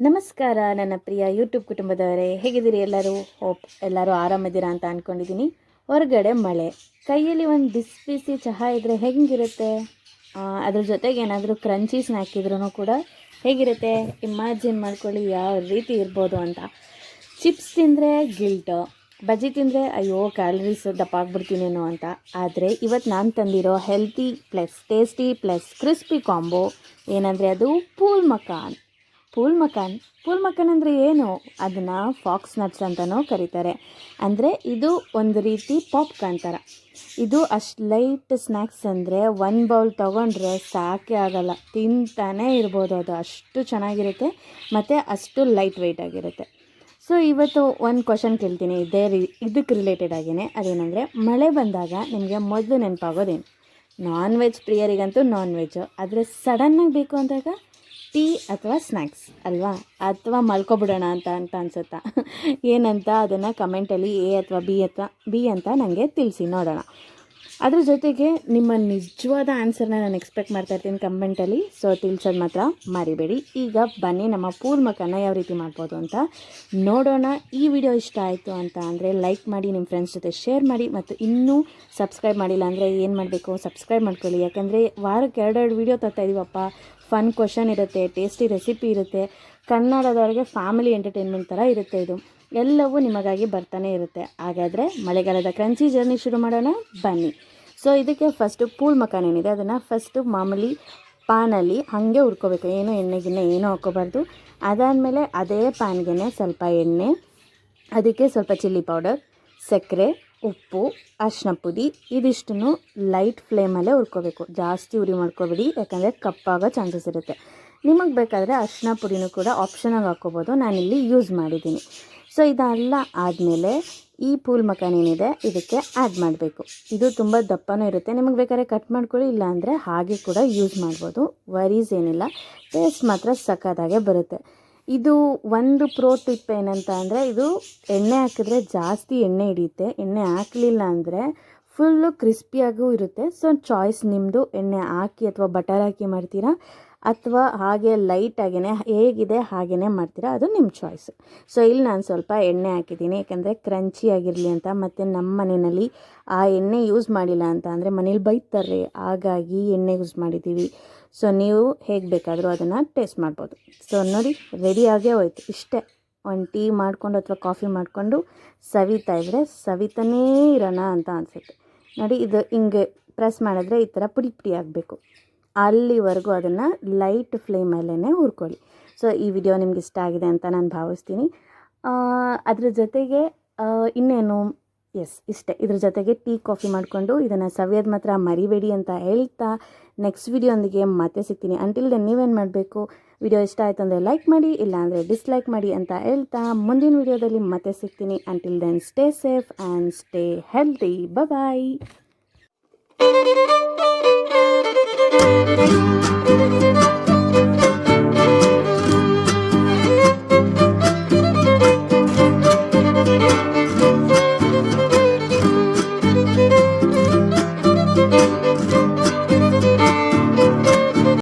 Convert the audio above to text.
ನಮಸ್ಕಾರ ನನ್ನ ಪ್ರಿಯ ಯೂಟ್ಯೂಬ್ ಕುಟುಂಬದವರೇ, ಹೇಗಿದ್ದೀರಿ ಎಲ್ಲರೂ? ಹೋಪ್ ಎಲ್ಲರೂ ಆರಾಮಿದ್ದೀರಾ ಅಂತ ಅಂದ್ಕೊಂಡಿದ್ದೀನಿ. ಹೊರಗಡೆ ಮಳೆ, ಕೈಯಲ್ಲಿ ಒಂದು ಬಿಸಿ ಬಿಸಿ ಚಹಾ ಇದ್ದರೆ ಹೆಂಗಿರುತ್ತೆ? ಅದ್ರ ಜೊತೆಗೆ ಏನಾದರೂ ಕ್ರಂಚಿ ಸ್ನ್ಯಾಕ್ ಇದ್ರೂ ಕೂಡ ಹೇಗಿರುತ್ತೆ? ಇಮ್ಯಾಜಿನ್ ಮಾಡ್ಕೊಳ್ಳಿ ಯಾವ ರೀತಿ ಇರ್ಬೋದು ಅಂತ. ಚಿಪ್ಸ್ ತಿಂದರೆ ಗಿಲ್ಟು, ಬಜ್ಜಿ ತಿಂದರೆ ಅಯ್ಯೋ ಕ್ಯಾಲರೀಸ್ ದಪ್ಪ ಆಗ್ಬಿಡ್ತೀನೇನೋ ಅಂತ. ಆದರೆ ಇವತ್ತು ನಾನು ತಂದಿರೋ healthy plus tasty plus crispy combo ಏನಂದರೆ ಅದು ಪೂಲ್ ಮಕಾನ್. ಪೂಲ್ ಮಕಾನ್ ಅಂದರೆ ಏನು? ಅದನ್ನು ಫಾಕ್ಸ್ ನಟ್ಸ್ ಅಂತಲೂ ಕರೀತಾರೆ. ಅಂದರೆ ಇದು ಒಂದು ರೀತಿ ಪಾಪ್ಕಾರ್ನ್ ಥರ. ಇದು ಅಷ್ಟು ಲೈಟ್ ಸ್ನ್ಯಾಕ್ಸ್ ಅಂದರೆ ಒಂದು ಬೌಲ್ ತೊಗೊಂಡ್ರೆ ಸಾಕೇ ಆಗಲ್ಲ, ತಿಂತಾನೇ ಇರ್ಬೋದು. ಅದು ಅಷ್ಟು ಚೆನ್ನಾಗಿರುತ್ತೆ ಮತ್ತು ಅಷ್ಟು ಲೈಟ್ ವೆಯ್ಟ್ ಆಗಿರುತ್ತೆ. ಸೊ ಇವತ್ತು ಒಂದು ಕ್ವಶನ್ ಕೇಳ್ತೀನಿ ಇದಕ್ಕೆ ರಿಲೇಟೆಡ್ ಆಗಿಯೇ. ಅದೇನೆಂದರೆ, ಮಳೆ ಬಂದಾಗ ನಿಮಗೆ ಮೊದಲು ನೆನಪಾಗೋದೇನು? ನಾನ್ ವೆಜ್ ಪ್ರಿಯರಿಗಂತೂ ನಾನ್ ವೆಜ್ಜು, ಆದರೆ ಸಡನ್ನಾಗಿ ಬೇಕು ಅಂದಾಗ ಟೀ ಅಥವಾ ಸ್ನ್ಯಾಕ್ಸ್ ಅಲ್ವಾ? ಅಥವಾ ಮಲ್ಕೊಬಿಡೋಣ ಅಂತ ಅನಿಸುತ್ತಾ? ಏನಂತ ಅದನ್ನು ಕಮೆಂಟಲ್ಲಿ ಎ ಅಥವಾ ಬಿ ಅಂತ ನನಗೆ ತಿಳಿಸಿ ನೋಡೋಣ. ಅದ್ರ ಜೊತೆಗೆ ನಿಮ್ಮ ನಿಜವಾದ ಆನ್ಸರ್ನ ನಾನು ಎಕ್ಸ್ಪೆಕ್ಟ್ ಮಾಡ್ತಾಯಿರ್ತೀನಿ ಕಮೆಂಟಲ್ಲಿ. ಸೊ ತಿಳಿಸೋದು ಮಾತ್ರ ಮರಿಬೇಡಿ. ಈಗ ಬನ್ನಿ ನಮ್ಮ ಪೂಲ್ ಮಕಾನ್ನ ಯಾವ ರೀತಿ ಮಾಡ್ಬೋದು ಅಂತ ನೋಡೋಣ. ಈ ವಿಡಿಯೋ ಇಷ್ಟ ಆಯಿತು ಅಂತ ಅಂದರೆ ಲೈಕ್ ಮಾಡಿ, ನಿಮ್ಮ ಫ್ರೆಂಡ್ಸ್ ಜೊತೆ ಶೇರ್ ಮಾಡಿ, ಮತ್ತು ಇನ್ನೂ ಸಬ್ಸ್ಕ್ರೈಬ್ ಮಾಡಿಲ್ಲ ಅಂದರೆ ಏನು ಮಾಡಬೇಕು? ಸಬ್ಸ್ಕ್ರೈಬ್ ಮಾಡ್ಕೊಳ್ಳಿ. ಯಾಕಂದರೆ ವಾರಕ್ಕೆ 2 ವೀಡಿಯೋ ತರ್ತಾಯಿದ್ದೀವಪ್ಪ. ಫನ್ ಕ್ವಶನ್ ಇರುತ್ತೆ, ಟೇಸ್ಟಿ ರೆಸಿಪಿ ಇರುತ್ತೆ, ಕನ್ನಡದವ್ರಿಗೆ ಫ್ಯಾಮಿಲಿ ಎಂಟರ್ಟೈನ್ಮೆಂಟ್ ಥರ ಇರುತ್ತೆ. ಇದು ಎಲ್ಲವೂ ನಿಮಗಾಗಿ ಬರ್ತಾನೆ ಇರುತ್ತೆ. ಹಾಗಾದರೆ ಮಳೆಗಾಲದ ಕ್ರಂಚಿ ಜರ್ನಿ ಶುರು ಮಾಡೋಣ ಬನ್ನಿ. ಸೊ ಇದಕ್ಕೆ ಫಸ್ಟು ಪೂಲ್ ಮಕಾನ್ ಏನಿದೆ ಅದನ್ನು ಫಸ್ಟು ಮಾಮೂಲಿ ಪಾನಲ್ಲಿ ಹಾಗೆ ಹುರ್ಕೋಬೇಕು. ಏನು ಎಣ್ಣೆಗಿಣ್ಣೆ ಏನೂ ಹಾಕ್ಕೋಬಾರ್ದು. ಅದಾದಮೇಲೆ ಅದೇ ಪ್ಯಾನ್ಗೆ ಸ್ವಲ್ಪ ಎಣ್ಣೆ, ಅದಕ್ಕೆ ಸ್ವಲ್ಪ ಚಿಲ್ಲಿ ಪೌಡರ್, ಸಕ್ಕರೆ, ಉಪ್ಪು, ಅರಿಶಿನ ಪುಡಿ ಇದಿಷ್ಟನ್ನು ಲೈಟ್ ಫ್ಲೇಮಲ್ಲೇ ಹುರ್ಕೋಬೇಕು. ಜಾಸ್ತಿ ಉರಿ ಮಾಡ್ಕೋಬೇಡಿ, ಯಾಕಂದರೆ ಕಪ್ಪಾಗೋ ಚಾನ್ಸಸ್ ಇರುತ್ತೆ. ನಿಮಗೆ ಬೇಕಾದರೆ ಅರಿಶಿನ ಪುಡಿನೂ ಕೂಡ ಆಪ್ಷನಾಗಿ ಹಾಕ್ಕೋಬೋದು. ನಾನಿಲ್ಲಿ ಯೂಸ್ ಮಾಡಿದ್ದೀನಿ. ಸೊ ಇದೆಲ್ಲ ಆದಮೇಲೆ ಈ ಪೂಲ್ ಮಕಾನ್ ಏನಿದೆ ಇದಕ್ಕೆ ಆ್ಯಡ್ ಮಾಡಬೇಕು. ಇದು ತುಂಬ ದಪ್ಪನೂ ಇರುತ್ತೆ, ನಿಮಗೆ ಬೇಕಾದ್ರೆ ಕಟ್ ಮಾಡ್ಕೊಳ್ಳಿ, ಇಲ್ಲಾಂದರೆ ಹಾಗೆ ಕೂಡ ಯೂಸ್ ಮಾಡ್ಬೋದು. ವರೀಸ್ ಏನಿಲ್ಲ, ಟೇಸ್ಟ್ ಮಾತ್ರ ಸಕ್ಕತ್ತಾಗೆ ಬರುತ್ತೆ. ಇದು ಒಂದು ಪ್ರೋ ಟಿಪ್ ಏನಂತ ಅಂದರೆ, ಇದು ಎಣ್ಣೆ ಹಾಕಿದ್ರೆ ಜಾಸ್ತಿ ಎಣ್ಣೆ ಹಿಡಿಯುತ್ತೆ, ಎಣ್ಣೆ ಹಾಕಲಿಲ್ಲ ಅಂದರೆ ಫುಲ್ಲು ಕ್ರಿಸ್ಪಿಯಾಗೂ ಇರುತ್ತೆ. ಸೊ ಚಾಯ್ಸ್ ನಿಮ್ಮದು. ಎಣ್ಣೆ ಹಾಕಿ ಅಥವಾ ಬಟರ್ ಹಾಕಿ ಮಾಡ್ತೀರಾ ಅಥವಾ ಹಾಗೆ ಲೈಟಾಗೇ ಹೇಗಿದೆ ಹಾಗೇ ಮಾಡ್ತೀರಾ, ಅದು ನಿಮ್ಮ ಚಾಯ್ಸ್. ಸೊ ಇಲ್ಲಿ ನಾನು ಸ್ವಲ್ಪ ಎಣ್ಣೆ ಹಾಕಿದ್ದೀನಿ, ಯಾಕಂದರೆ ಕ್ರಂಚಿ ಆಗಿರಲಿ ಅಂತ. ಮತ್ತು ನಮ್ಮ ಮನೆಯಲ್ಲಿ ಆ ಎಣ್ಣೆ ಯೂಸ್ ಮಾಡಿಲ್ಲ ಅಂತ ಅಂದರೆ ಮನೇಲಿ ಬೈತಾರೆ, ಹಾಗಾಗಿ ಎಣ್ಣೆ ಯೂಸ್ ಮಾಡಿದ್ದೀವಿ. ಸೊ ನೀವು ಹೇಗೆ ಬೇಕಾದರೂ ಅದನ್ನು ಟೇಸ್ಟ್ ಮಾಡ್ಬೋದು. ಸೊ ನೋಡಿ, ರೆಡಿಯಾಗೇ ಹೋಯ್ತು. ಇಷ್ಟೇ, ಒಂದು ಟೀ ಮಾಡಿಕೊಂಡು ಅಥವಾ ಕಾಫಿ ಮಾಡಿಕೊಂಡು ಸವಿತಾನೇ ಇರೋಣ ಅಂತ ಅನಿಸುತ್ತೆ. ನೋಡಿ, ಇದು ಹಿಂಗೆ ಪ್ರೆಸ್ ಮಾಡಿದ್ರೆ ಈ ಥರ ಪುಡಿ ಪುಡಿ ಆಗಬೇಕು. ಅಲ್ಲಿವರೆಗೂ ಅದನ್ನು ಲೈಟ್ ಫ್ಲೇಮಲ್ಲೇ ಹುರ್ಕೊಳ್ಳಿ. ಸೊ ಈ ವಿಡಿಯೋ ನಿಮ್ಗೆ ಇಷ್ಟ ಆಗಿದೆ ಅಂತ ನಾನು ಭಾವಿಸ್ತೀನಿ. ಅದ್ರ ಜೊತೆಗೆ ಇನ್ನೇನು, ಇಷ್ಟೇ. ಇದ್ರ ಜೊತೆಗೆ ಟೀ ಕಾಫಿ ಮಾಡಿಕೊಂಡು ಇದನ್ನು ಸವಿಯೋದು ಮಾತ್ರ ಮರಿಬೇಡಿ ಅಂತ ಹೇಳ್ತಾ ನೆಕ್ಸ್ಟ್ ವಿಡಿಯೋಂದಿಗೆ ಮತ್ತೆ ಸಿಗ್ತೀನಿ. ಅಂಟಿಲ್ ದೆನ್ ನೀವೇನು ಮಾಡಬೇಕು? ವಿಡಿಯೋ ಇಷ್ಟ ಆಯಿತು ಅಂದರೆ ಲೈಕ್ ಮಾಡಿ, ಇಲ್ಲಾಂದರೆ ಡಿಸ್ಲೈಕ್ ಮಾಡಿ ಅಂತ ಹೇಳ್ತಾ ಮುಂದಿನ ವಿಡಿಯೋದಲ್ಲಿ ಮತ್ತೆ ಸಿಗ್ತೀನಿ. Until then stay safe and stay healthy. Bye.